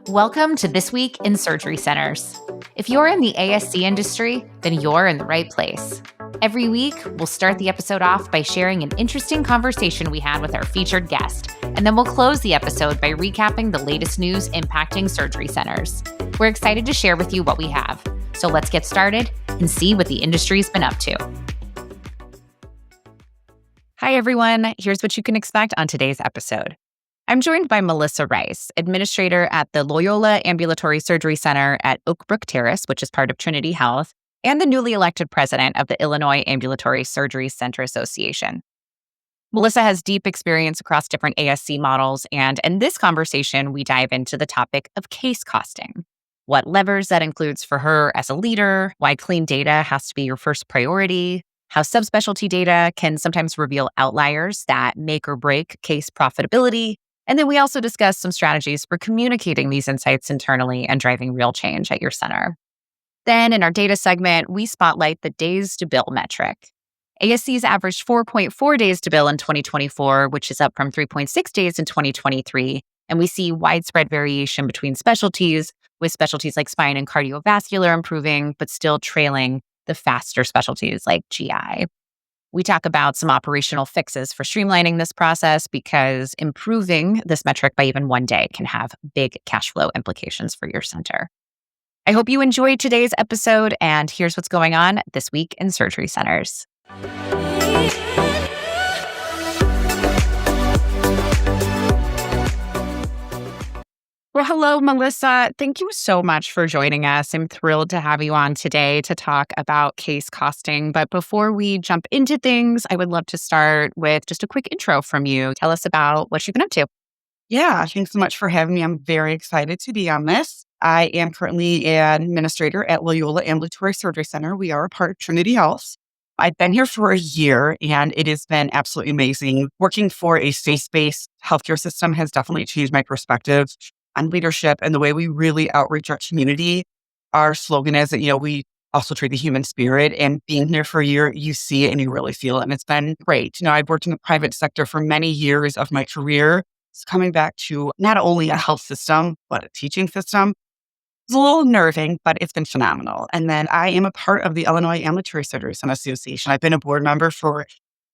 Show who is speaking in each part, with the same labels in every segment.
Speaker 1: Welcome to This Week in Surgery Centers. If you're in the ASC industry, then you're in the right place. Every week, we'll start the episode off by sharing an interesting conversation we had with our featured guest, and then we'll close the episode by recapping the latest news impacting surgery centers. We're excited to share with you what we have, so let's get started and see what the industry's been up to. Hi, everyone. Here's what you can expect on today's episode. I'm joined by Melissa Rice, administrator at the Loyola Ambulatory Surgery Center at Oakbrook Terrace, which is part of Trinity Health, and the newly elected president of the Illinois Ambulatory Surgery Center Association. Melissa has deep experience across different ASC models, and in this conversation, we dive into the topic of case costing, what levers that includes for her as a leader, why clean data has to be your first priority, how subspecialty data can sometimes reveal outliers that make or break case profitability. And then we also discuss some strategies for communicating these insights internally and driving real change at your center. Then in our data segment, we spotlight the days to bill metric. ASCs averaged 4.4 days to bill in 2024, which is up from 3.6 days in 2023. And we see widespread variation between specialties, with specialties like spine and cardiovascular improving, but still trailing the faster specialties like GI. We talk about some operational fixes for streamlining this process because improving this metric by even one day can have big cash flow implications for your center. I hope you enjoyed today's episode, and here's what's going on this week in surgery centers. Well, hello, Melissa. Thank you so much for joining us. I'm thrilled to have you on today to talk about case costing. But before we jump into things, I would love to start with just a quick intro from you. Tell us about what you've been up to.
Speaker 2: Yeah, thanks so much for having me. I'm very excited to be on this. I am currently an administrator at Loyola Ambulatory Surgery Center. We are a part of Trinity Health. I've been here for a year, and it has been absolutely amazing. Working for a faith-based healthcare system has definitely changed my perspective on leadership and the way we really outreach our community. Our slogan is that, we also treat the human spirit, and being here for a year, you see it and you really feel it. And it's been great. I've worked in the private sector for many years of my career. It's coming back to not only a health system, but a teaching system. It's a little unnerving, but it's been phenomenal. And then I am a part of the Illinois Ambulatory Surgery Center Association. I've been a board member for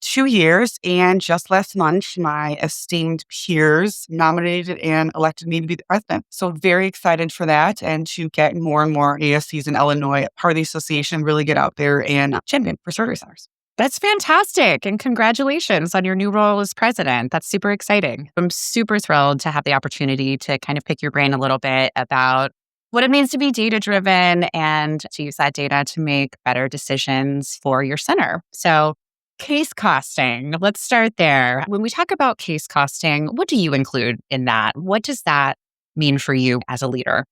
Speaker 2: 2 years, and just last month, my esteemed peers nominated and elected me to be the president. So very excited for that, and to get more and more ASCs in Illinois part of the association, really get out there and champion for surgery centers.
Speaker 1: That's fantastic. And congratulations on your new role as president. That's super exciting. I'm super thrilled to have the opportunity to kind of pick your brain a little bit about what it means to be data-driven and to use that data to make better decisions for your center. So case costing, let's start there. When we talk about case costing, what do you include in that? What does that mean for you as a leader?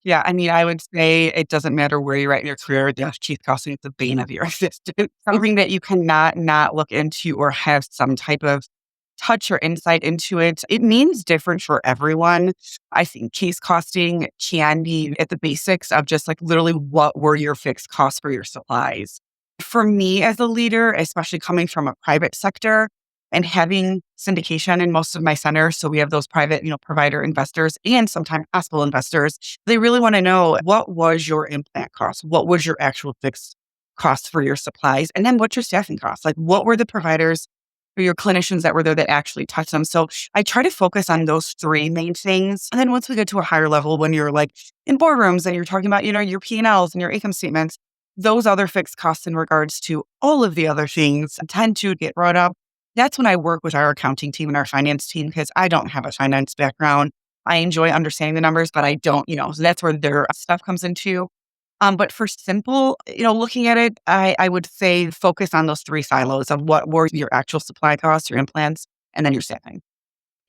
Speaker 2: Yeah, I would say it doesn't matter where you're at in your career, the case costing is the bane of your existence. Something that you cannot not look into or have some type of touch or insight into it. It means different for everyone. I think case costing can be at the basics of just like literally what were your fixed costs for your supplies. For me as a leader, especially coming from a private sector and having syndication in most of my centers, so we have those private, provider investors and sometimes hospital investors, they really want to know, what was your implant cost? What was your actual fixed costs for your supplies? And then what's your staffing costs? Like, what were the providers or your clinicians that were there that actually touched them? So I try to focus on those three main things. And then once we get to a higher level, when you're like in boardrooms and you're talking about, your P&Ls and your income statements, those other fixed costs in regards to all of the other things tend to get brought up. That's when I work with our accounting team and our finance team, because I don't have a finance background. I enjoy understanding the numbers, but I don't, so that's where their stuff comes into. But for simple, looking at it, I would say focus on those three silos of what were your actual supply costs, your implants, and then your staffing.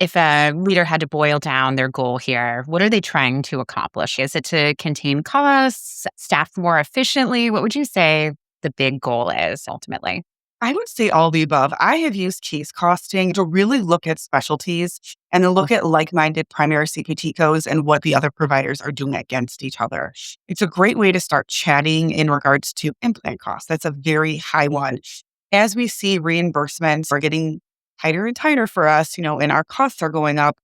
Speaker 1: If a leader had to boil down their goal here, what are they trying to accomplish? Is it to contain costs, staff more efficiently? What would you say the big goal is ultimately?
Speaker 2: I would say all the above. I have used case costing to really look at specialties and then look at like-minded primary CPT codes and what the other providers are doing against each other. It's a great way to start chatting in regards to implant costs. That's a very high one. As we see reimbursements are getting tighter and tighter for us, and our costs are going up,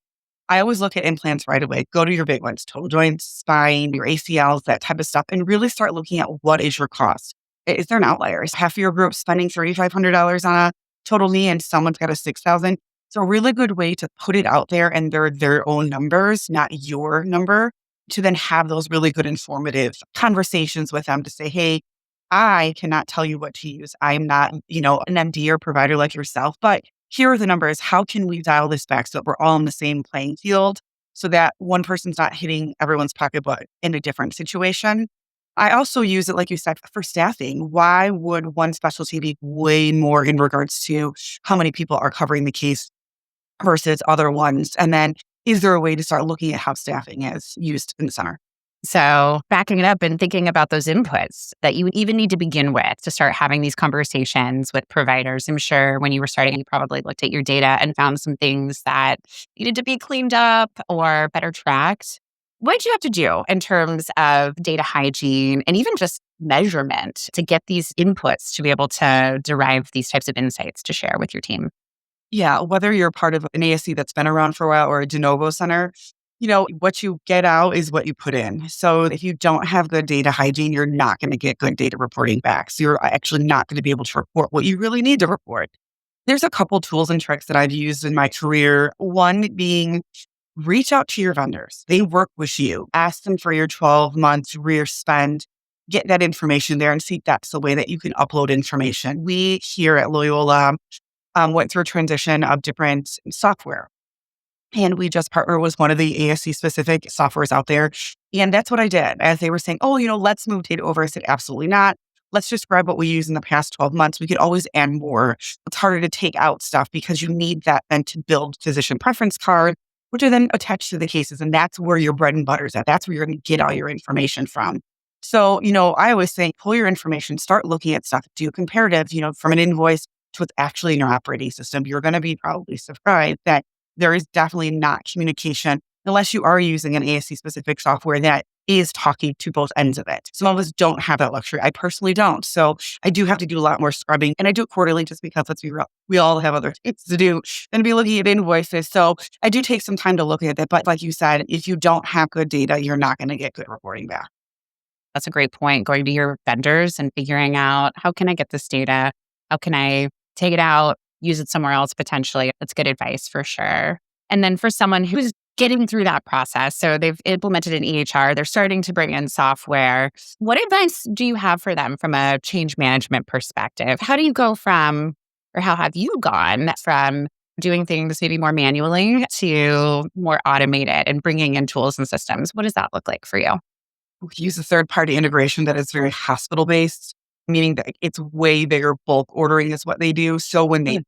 Speaker 2: I always look at implants right away. Go to your big ones, total joints, spine, your ACLs, that type of stuff, and really start looking at what is your cost. Is there an outlier? Is half of your group spending $3,500 on a total knee and someone's got a 6,000? It's a really good way to put it out there and they're their own numbers, not your number, to then have those really good informative conversations with them to say, hey, I cannot tell you what to use. I'm not, an MD or provider like yourself, but here are the numbers. How can we dial this back so that we're all in the same playing field so that one person's not hitting everyone's pocketbook in a different situation? I also use it, like you said, for staffing. Why would one specialty be way more in regards to how many people are covering the case versus other ones? And then is there a way to start looking at how staffing is used in the center?
Speaker 1: So backing it up and thinking about those inputs that you would even need to begin with to start having these conversations with providers. I'm sure when you were starting, you probably looked at your data and found some things that needed to be cleaned up or better tracked. What did you have to do in terms of data hygiene and even just measurement to get these inputs to be able to derive these types of insights to share with your team?
Speaker 2: Yeah, whether you're part of an ASC that's been around for a while or a de novo center, what you get out is what you put in. So if you don't have good data hygiene, you're not going to get good data reporting back. So you're actually not going to be able to report what you really need to report. There's a couple tools and tricks that I've used in my career. One being reach out to your vendors. They work with you. Ask them for your 12-month rear spend. Get that information there and see if that's the way that you can upload information. We here at Loyola went through a transition of different software. And we just partnered with one of the ASC specific softwares out there. And that's what I did. As they were saying, oh, let's move data over. I said, absolutely not. Let's just grab what we use in the past 12 months. We could always add more. It's harder to take out stuff because you need that then to build physician preference card, which are then attached to the cases. And that's where your bread and butter is at. That's where you're going to get all your information from. So, I always say, pull your information, start looking at stuff, do comparative, from an invoice to what's actually in your operating system. You're going to be probably surprised that there is definitely not communication unless you are using an ASC specific software that is talking to both ends of it. Some of us don't have that luxury. I personally don't. So I do have to do a lot more scrubbing and I do it quarterly just because let's be real, we all have other things to do than be looking at invoices. So I do take some time to look at that. But like you said, if you don't have good data, you're not going to get good reporting back.
Speaker 1: That's a great point. Going to your vendors and figuring out how can I get this data? How can I take it out, use it somewhere else potentially? That's good advice for sure. And then for someone who's getting through that process, so they've implemented an EHR, they're starting to bring in software. What advice do you have for them from a change management perspective? How do you go from, or how have you gone from doing things maybe more manually to more automated and bringing in tools and systems? What does that look like for you?
Speaker 2: We use a third-party integration that is very hospital-based, meaning that it's way bigger bulk ordering is what they do. So when they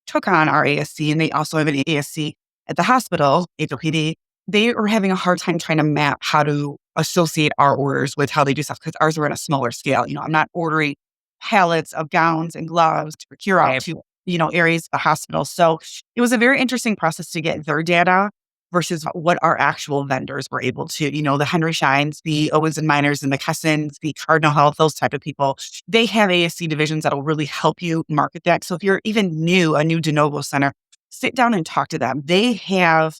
Speaker 2: took on our ASC and they also have an ASC at the hospital, HOPD, they are having a hard time trying to map how to associate our orders with how they do stuff because ours are at a smaller scale. I'm not ordering pallets of gowns and gloves to procure out
Speaker 1: Right.
Speaker 2: to, areas of the hospital. So it was a very interesting process to get their data versus what our actual vendors were able to, the Henry Shines, the Owens and Miners, and the Kessons, the Cardinal Health, those type of people. They have ASC divisions that'll really help you market that. So if you're even a new de novo center, sit down and talk to them. They have,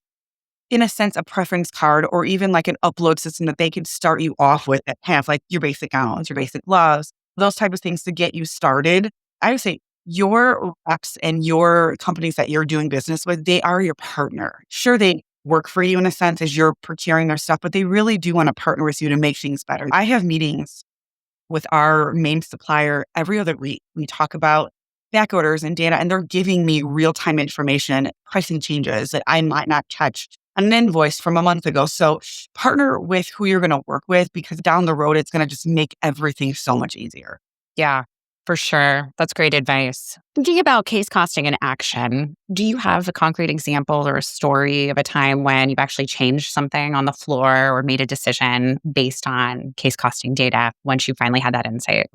Speaker 2: in a sense, a preference card or even like an upload system that they could start you off with that have like your basic gowns, your basic gloves, those type of things to get you started. I would say your reps and your companies that you're doing business with, they are your partner. Sure, they work for you in a sense as you're procuring their stuff, but they really do want to partner with you to make things better. I have meetings with our main supplier every other week. We talk about back orders and data, and they're giving me real-time information, pricing changes that I might not catch on an invoice from a month ago. So partner with who you're going to work with because down the road, it's going to just make everything so much easier.
Speaker 1: Yeah, for sure. That's great advice. Thinking about case costing in action, do you have a concrete example or a story of a time when you've actually changed something on the floor or made a decision based on case costing data once you finally had that insight?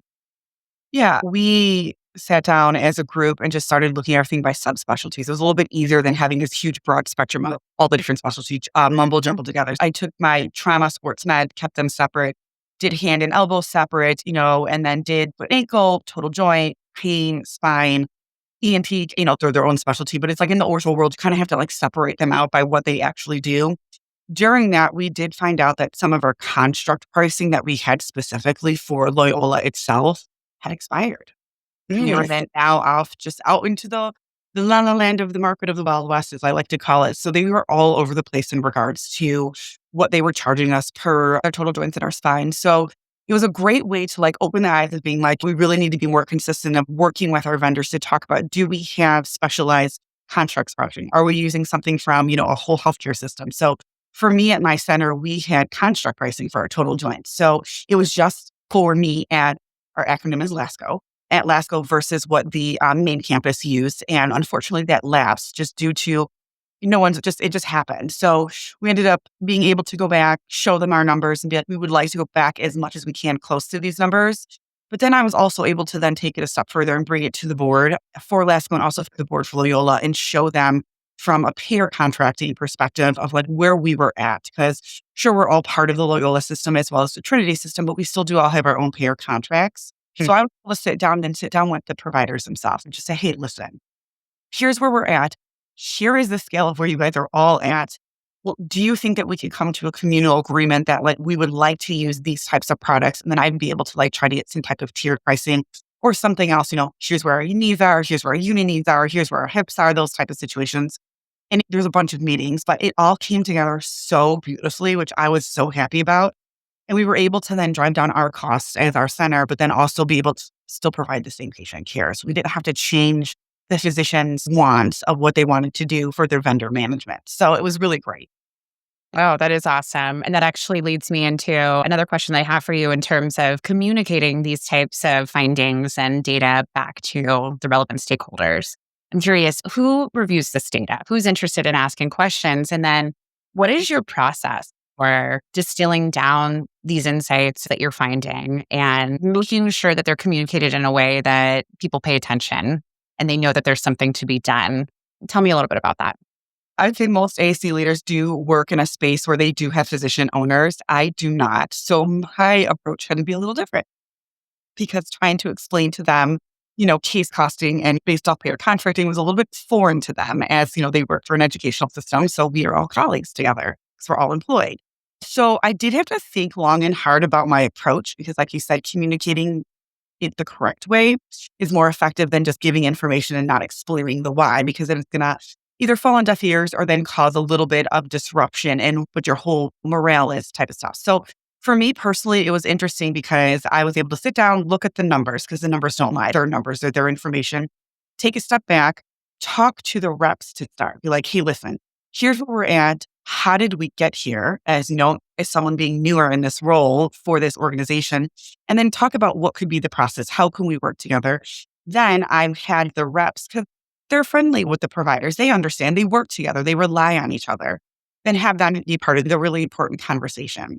Speaker 2: Yeah, we sat down as a group and just started looking at everything by subspecialties. It was a little bit easier than having this huge broad spectrum of all the different specialties mumble jumbled together. I took my trauma, sports med, kept them separate, did hand and elbow separate, and then did foot ankle, total joint, pain, spine, ENT, they're their own specialty, but it's like in the ortho world, you kind of have to like separate them out by what they actually do. During that, we did find out that some of our construct pricing that we had specifically for Loyola itself had expired. We were then now off just out into the la la land of the market of the Wild West, as I like to call it. So they were all over the place in regards to what they were charging us per our total joints in our spine. So it was a great way to like open the eyes of being like, we really need to be more consistent of working with our vendors to talk about, do we have specialized contract pricing? Are we using something from, a whole healthcare system? So for me at my center, we had construct pricing for our total joints. So it was just for me at our acronym is LASCO at LASCO versus what the main campus used. And unfortunately that lapsed just due to it just happened. So we ended up being able to go back, show them our numbers and be like, we would like to go back as much as we can close to these numbers. But then I was also able to then take it a step further and bring it to the board for LASCO and also for the board for Loyola and show them from a payer contracting perspective of like where we were at. Because sure, we're all part of the Loyola system as well as the Trinity system, but we still do all have our own payer contracts. So I was able to sit down with the providers themselves and just say, hey, listen, here's where we're at. Here is the scale of where you guys are all at. Well, do you think that we could come to a communal agreement that like we would like to use these types of products and then I'd be able to like try to get some type of tiered pricing or something else, here's where our knees are, here's where our uni knees are, here's where our hips are, those type of situations. And there's a bunch of meetings, but it all came together so beautifully, which I was so happy about. And we were able to then drive down our costs as our center, but then also be able to still provide the same patient care. So we didn't have to change the physician's wants of what they wanted to do for their vendor management. So it was really great.
Speaker 1: Oh, that is awesome. And that actually leads me into another question that I have for you in terms of communicating these types of findings and data back to the relevant stakeholders. I'm curious, who reviews this data? Who's interested in asking questions? And then what is your process for distilling down these insights that you're finding and making sure that they're communicated in a way that people pay attention and they know that there's something to be done? Tell me a little bit about that.
Speaker 2: I'd say most AAC leaders do work in a space where they do have physician owners. I do not. So my approach had to be a little different because trying to explain to them, case costing and based off payer contracting was a little bit foreign to them as, they work for an educational system. So we are all colleagues together because we're all employed. So I did have to think long and hard about my approach because like you said, communicating it the correct way is more effective than just giving information and not explaining the why, because then it's going to either fall on deaf ears or then cause a little bit of disruption and what your whole morale is type of stuff. So for me personally, it was interesting because I was able to sit down, look at the numbers because the numbers don't lie. Their numbers, they're their information. Take a step back, talk to the reps to start. Be like, hey, listen, here's where we're at. How did we get here? As as someone being newer in this role for this organization, and then talk about what could be the process. How can we work together? Then I've had the reps because they're friendly with the providers. They understand. They work together. They rely on each other. Then have that be part of the really important conversation.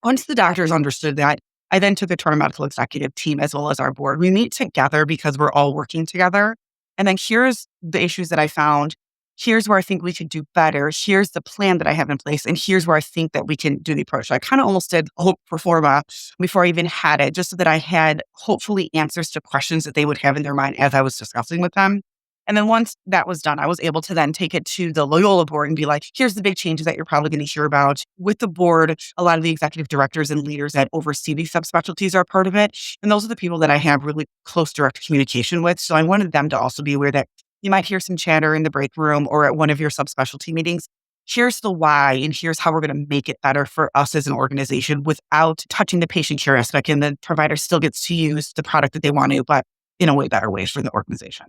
Speaker 2: Once the doctors understood that, I then took it to our medical executive team as well as our board. We meet together because we're all working together. And then here's the issues that I found. Here's where I think we could do better. Here's the plan that I have in place. And here's where I think that we can do the approach. So I kind of almost did hope pro forma before I even had it, just so that I had hopefully answers to questions that they would have in their mind as I was discussing with them. And then once that was done, I was able to then take it to the Loyola board and be like, here's the big changes that you're probably going to hear about. With the board, a lot of the executive directors and leaders that oversee these subspecialties are part of it. And those are the people that I have really close direct communication with. So I wanted them to also be aware that you might hear some chatter in the break room or at one of your subspecialty meetings. Here's the why, and here's how we're going to make it better for us as an organization without touching the patient care aspect. And the provider still gets to use the product that they want to, but in a way better way for the organization.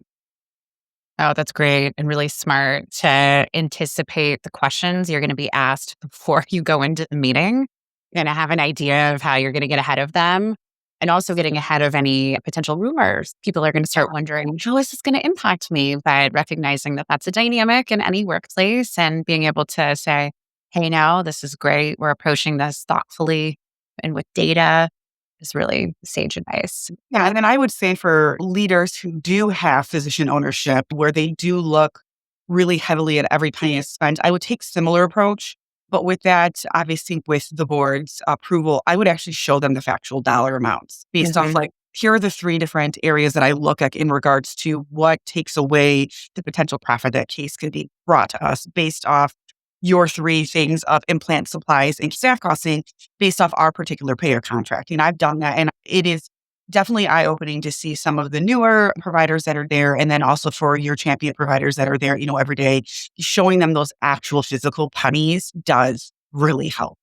Speaker 1: Oh, that's great and really smart to anticipate the questions you're going to be asked before you go into the meeting. You're going to have an idea of how you're going to get ahead of them and also getting ahead of any potential rumors. People are going to start wondering, how is this going to impact me? But recognizing that that's a dynamic in any workplace and being able to say, hey, no, this is great. We're approaching this thoughtfully and with data is really sage advice.
Speaker 2: Yeah. And then I would say for leaders who do have physician ownership, where they do look really heavily at every penny is spent, I would take similar approach. But with that, obviously with the board's approval, I would actually show them the factual dollar amounts based off like here are the three different areas that I look at in regards to what takes away the potential profit that case could be brought to us based off your three things of implant supplies and staff costing based off our particular payer contract. And I've done that. And it is definitely eye-opening to see some of the newer providers that are there. And then also for your champion providers that are there, every day, showing them those actual physical pennies does really help.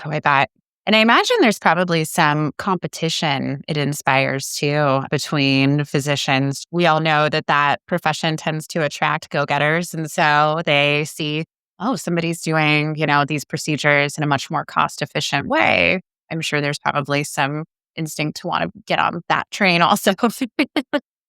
Speaker 1: Oh, I bet. And I imagine there's probably some competition it inspires too between physicians. We all know that profession tends to attract go-getters. And so they see, oh, somebody's doing, these procedures in a much more cost-efficient way. I'm sure there's probably some instinct to want to get on that train also.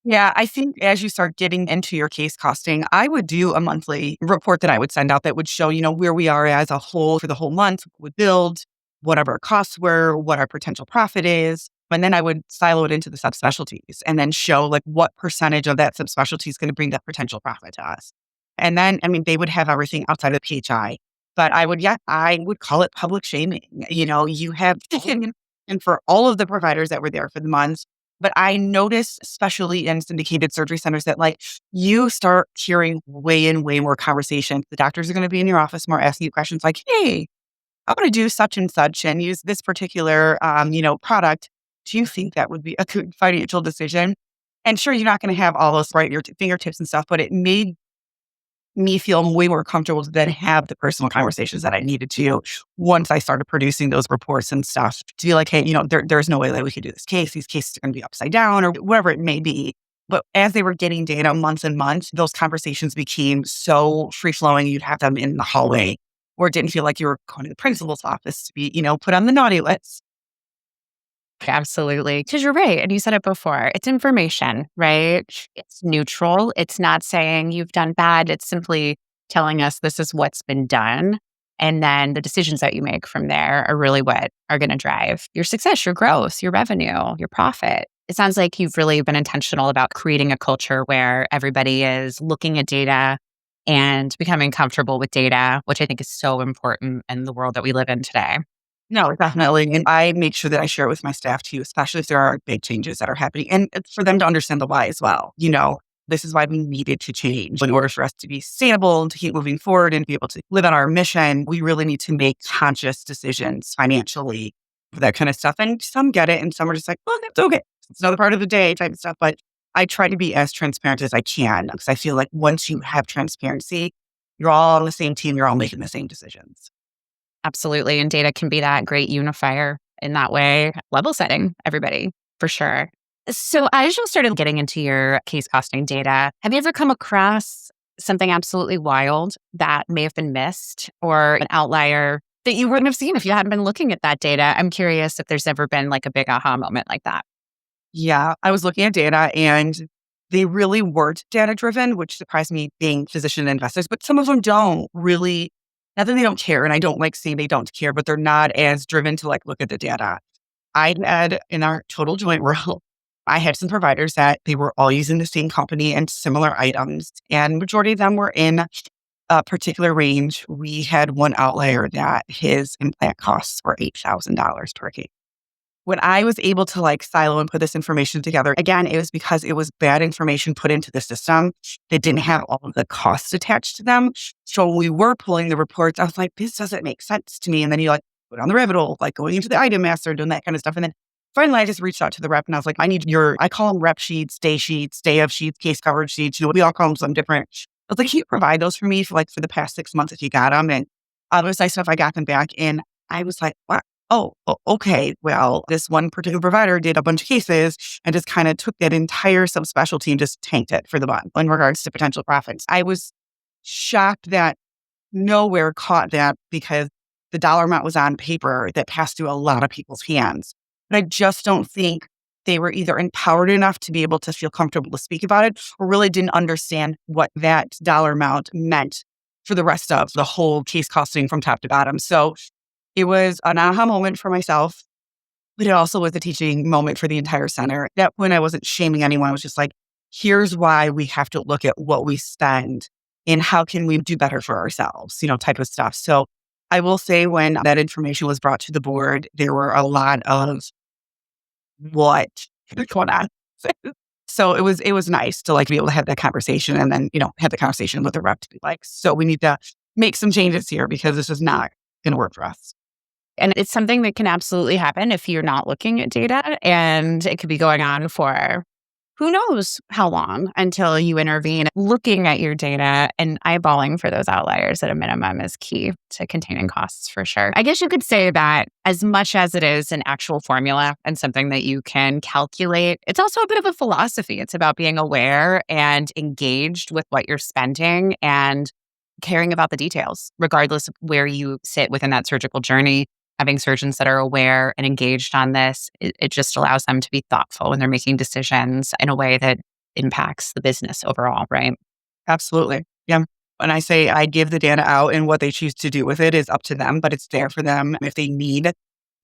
Speaker 2: Yeah, I think as you start getting into your case costing, I would do a monthly report that I would send out that would show, where we are as a whole for the whole month, would build, what our costs were, what our potential profit is. And then I would silo it into the subspecialties and then show like what percentage of that subspecialty is going to bring that potential profit to us. And then, they would have everything outside of PHI, but I would call it public shaming. You have, and for all of the providers that were there for the months. But I noticed, especially in syndicated surgery centers, that like you start hearing way and way more conversations. The doctors are going to be in your office more asking you questions like, hey, I want to do such and such and use this particular, product. Do you think that would be a good financial decision? And sure, you're not going to have all those right at your fingertips and stuff, but it made me feel way more comfortable to then have the personal conversations that I needed to once I started producing those reports and stuff to be like, hey, there's no way that we could do this case. These cases are going to be upside down or whatever it may be. But as they were getting data months and months, those conversations became so free flowing. You'd have them in the hallway or it didn't feel like you were going to the principal's office to be, put on the naughty list.
Speaker 1: Absolutely. Because you're right. And you said it before. It's information, right? It's neutral. It's not saying you've done bad. It's simply telling us this is what's been done. And then the decisions that you make from there are really what are going to drive your success, your growth, your revenue, your profit. It sounds like you've really been intentional about creating a culture where everybody is looking at data and becoming comfortable with data, which I think is so important in the world that we live in today.
Speaker 2: No, definitely. And I make sure that I share it with my staff too, especially if there are big changes that are happening and it's for them to understand the why as well. This is why we needed to change in order for us to be sustainable and to keep moving forward and be able to live on our mission. We really need to make conscious decisions financially for that kind of stuff. And some get it and some are just like, oh, that's okay. It's another part of the day type of stuff. But I try to be as transparent as I can because I feel like once you have transparency, you're all on the same team. You're all making the same decisions.
Speaker 1: Absolutely. And data can be that great unifier in that way, level setting everybody for sure. So as you started getting into your case costing data, have you ever come across something absolutely wild that may have been missed or an outlier that you wouldn't have seen if you hadn't been looking at that data? I'm curious if there's ever been like a big aha moment like that.
Speaker 2: Yeah, I was looking at data and they really weren't data driven, which surprised me being physician investors, but some of them don't really, not that they don't care. And I don't like saying they don't care, but they're not as driven to like look at the data. I had in our total joint role, I had some providers that they were all using the same company and similar items. And majority of them were in a particular range. We had one outlier that his implant costs were $8,000 per case. When I was able to like silo and put this information together, again, it was because it was bad information put into the system that didn't have all of the costs attached to them. So when we were pulling the reports, I was like, this doesn't make sense to me. And then you like go down the rabbit hole, like going into the item master, doing that kind of stuff. And then finally, I just reached out to the rep and I was like, I call them rep sheets, day of sheets, case coverage sheets. We all call them something different. I was like, can you provide those for me for the past 6 months if you got them? And it was nice enough I got them back. And I was like, wow. Okay. Well, this one particular provider did a bunch of cases and just kind of took that entire subspecialty and just tanked it for the month in regards to potential profits. I was shocked that nowhere caught that because the dollar amount was on paper that passed through a lot of people's hands. But I just don't think they were either empowered enough to be able to feel comfortable to speak about it or really didn't understand what that dollar amount meant for the rest of the whole case costing from top to bottom. So it was an aha moment for myself, but it also was a teaching moment for the entire center. At that point, I wasn't shaming anyone. I was just like, here's why we have to look at what we spend and how can we do better for ourselves, type of stuff. So I will say when that information was brought to the board, there were a lot of what what's going on. So it was nice to like be able to have that conversation and then, have the conversation with the rep to be like, so we need to make some changes here because this is not going to work for us.
Speaker 1: And it's something that can absolutely happen if you're not looking at data, and it could be going on for who knows how long until you intervene. Looking at your data and eyeballing for those outliers at a minimum is key to containing costs for sure. I guess you could say that as much as it is an actual formula and something that you can calculate, it's also a bit of a philosophy. It's about being aware and engaged with what you're spending and caring about the details, regardless of where you sit within that surgical journey. Having surgeons that are aware and engaged on this, it just allows them to be thoughtful when they're making decisions in a way that impacts the business overall, right?
Speaker 2: Absolutely. Yeah. When I say I give the data out and what they choose to do with it is up to them, but it's there for them if they need,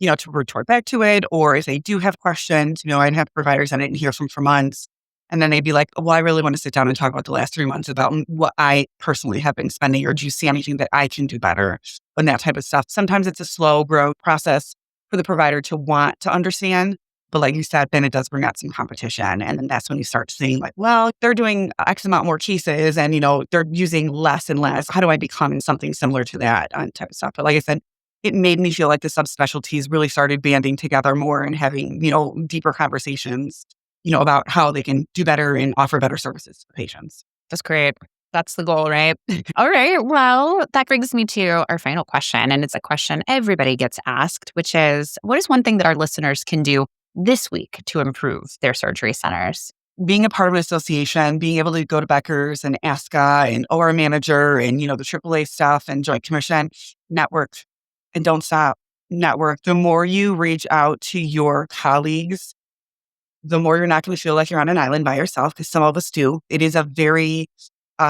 Speaker 2: to retort back to it, or if they do have questions. I'd have providers I didn't hear from for months. And then they'd be like, well, I really want to sit down and talk about the last 3 months about what I personally have been spending, or do you see anything that I can do better? And that type of stuff. Sometimes it's a slow growth process for the provider to want to understand. But like you said, then it does bring out some competition. And then that's when you start seeing like, well, they're doing X amount more cases and, they're using less and less. How do I become something similar to that type of stuff? But like I said, it made me feel like the subspecialties really started banding together more and having, deeper conversations, about how they can do better and offer better services to patients.
Speaker 1: That's great. That's the goal, right? All right. Well, that brings me to our final question. And it's a question everybody gets asked, which is, what is one thing that our listeners can do this week to improve their surgery centers?
Speaker 2: Being a part of an association, being able to go to Becker's and ASCA and OR manager and, the AAA stuff and Joint Commission, network, and don't stop. Network. The more you reach out to your colleagues, the more you're not going to feel like you're on an island by yourself, because some of us do. It is a very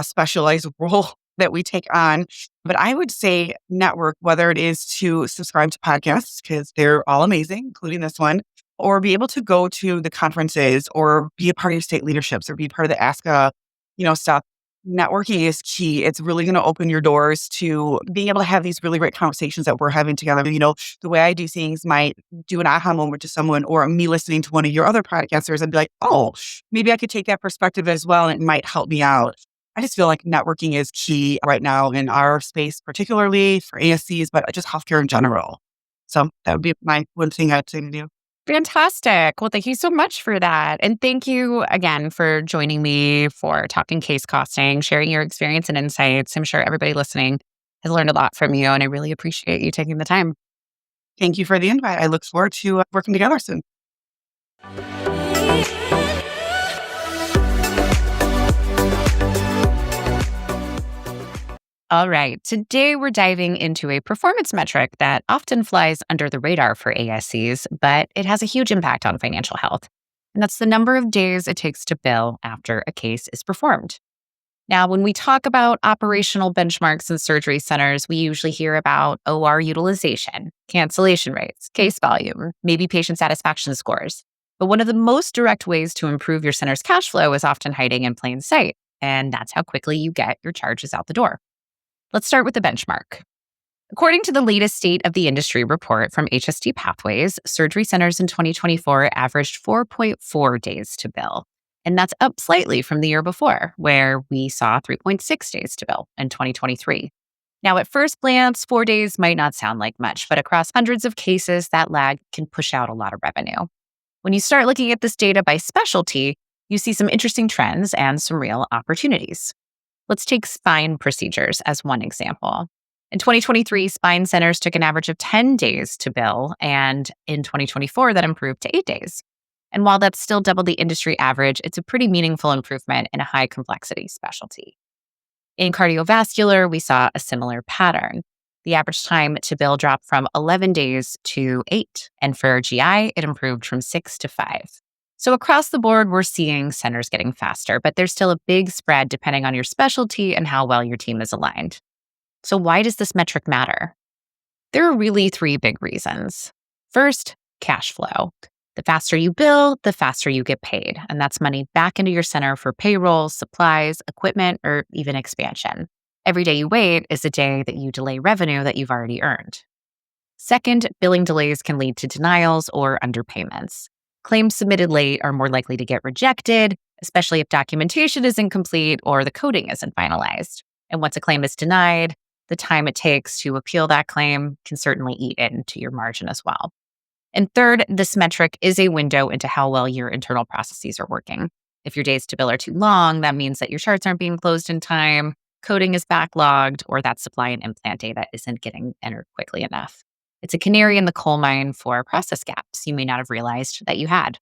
Speaker 2: specialized role that we take on. But I would say network, whether it is to subscribe to podcasts, because they're all amazing, including this one, or be able to go to the conferences or be a part of your state leaderships or be part of the ASCA, stuff. Networking is key. It's really going to open your doors to being able to have these really great conversations that we're having together. The way I do things might do an aha moment to someone, or me listening to one of your other podcasters and be like, oh, maybe I could take that perspective as well, and it might help me out. I just feel like networking is key right now in our space, particularly for ASCs, but just healthcare in general. So that would be my one thing I'd say to do.
Speaker 1: Fantastic. Well, thank you so much for that. And thank you again for joining me for talking case costing, sharing your experience and insights. I'm sure everybody listening has learned a lot from you, and I really appreciate you taking the time.
Speaker 2: Thank you for the invite. I look forward to working together soon.
Speaker 1: All right. Today, we're diving into a performance metric that often flies under the radar for ASCs, but it has a huge impact on financial health. And that's the number of days it takes to bill after a case is performed. Now, when we talk about operational benchmarks in surgery centers, we usually hear about OR utilization, cancellation rates, case volume, maybe patient satisfaction scores. But one of the most direct ways to improve your center's cash flow is often hiding in plain sight. And that's how quickly you get your charges out the door. Let's start with the benchmark. According to the latest State of the Industry report from HST Pathways, surgery centers in 2024 averaged 4.4 days to bill. And that's up slightly from the year before, where we saw 3.6 days to bill in 2023. Now, at first glance, 4 days might not sound like much, but across hundreds of cases, that lag can push out a lot of revenue. When you start looking at this data by specialty, you see some interesting trends and some real opportunities. Let's take spine procedures as one example. In 2023, spine centers took an average of 10 days to bill, and in 2024, that improved to 8 days. And while that's still double the industry average, it's a pretty meaningful improvement in a high complexity specialty. In cardiovascular, we saw a similar pattern. The average time to bill dropped from 11 days to 8, and for GI, it improved from 6 to 5. So across the board, we're seeing centers getting faster, but there's still a big spread depending on your specialty and how well your team is aligned. So why does this metric matter? There are really 3 big reasons. First, cash flow. The faster you bill, the faster you get paid, and that's money back into your center for payroll, supplies, equipment, or even expansion. Every day you wait is a day that you delay revenue that you've already earned. Second, billing delays can lead to denials or underpayments. Claims submitted late are more likely to get rejected, especially if documentation is incomplete or the coding isn't finalized. And once a claim is denied, the time it takes to appeal that claim can certainly eat into your margin as well. And third, this metric is a window into how well your internal processes are working. If your days to bill are too long, that means that your charts aren't being closed in time, coding is backlogged, or that supply and implant data isn't getting entered quickly enough. It's a canary in the coal mine for process gaps you may not have realized that you had.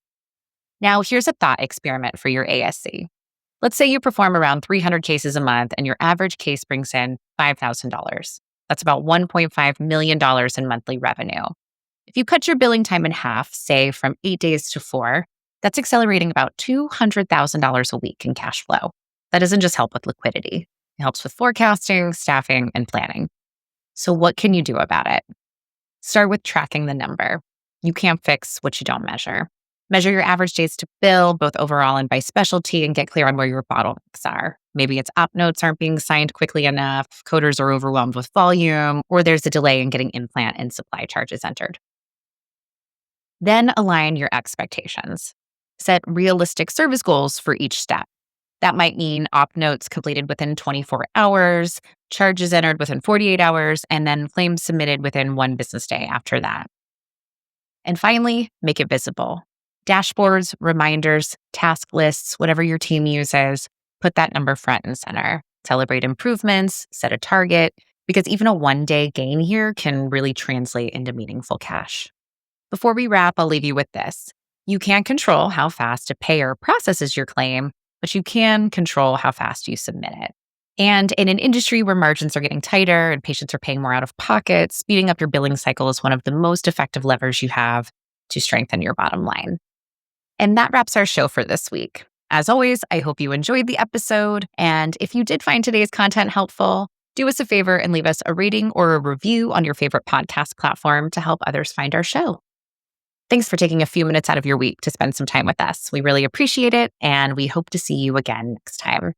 Speaker 1: Now, here's a thought experiment for your ASC. Let's say you perform around 300 cases a month and your average case brings in $5,000. That's about $1.5 million in monthly revenue. If you cut your billing time in half, say from 8 days to 4, that's accelerating about $200,000 a week in cash flow. That doesn't just help with liquidity. It helps with forecasting, staffing, and planning. So what can you do about it? Start with tracking the number. You can't fix what you don't measure. Measure your average days to bill, both overall and by specialty, and get clear on where your bottlenecks are. Maybe it's op notes aren't being signed quickly enough, coders are overwhelmed with volume, or there's a delay in getting implant and supply charges entered. Then align your expectations. Set realistic service goals for each step. That might mean op notes completed within 24 hours, charges entered within 48 hours, and then claims submitted within 1 business day after that. And finally, make it visible. Dashboards, reminders, task lists, whatever your team uses, put that number front and center. Celebrate improvements, set a target, because even a one-day gain here can really translate into meaningful cash. Before we wrap, I'll leave you with this. You can't control how fast a payer processes your claim, but you can control how fast you submit it. And in an industry where margins are getting tighter and patients are paying more out of pocket, speeding up your billing cycle is one of the most effective levers you have to strengthen your bottom line. And that wraps our show for this week. As always, I hope you enjoyed the episode. And if you did find today's content helpful, do us a favor and leave us a rating or a review on your favorite podcast platform to help others find our show. Thanks for taking a few minutes out of your week to spend some time with us. We really appreciate it, and we hope to see you again next time.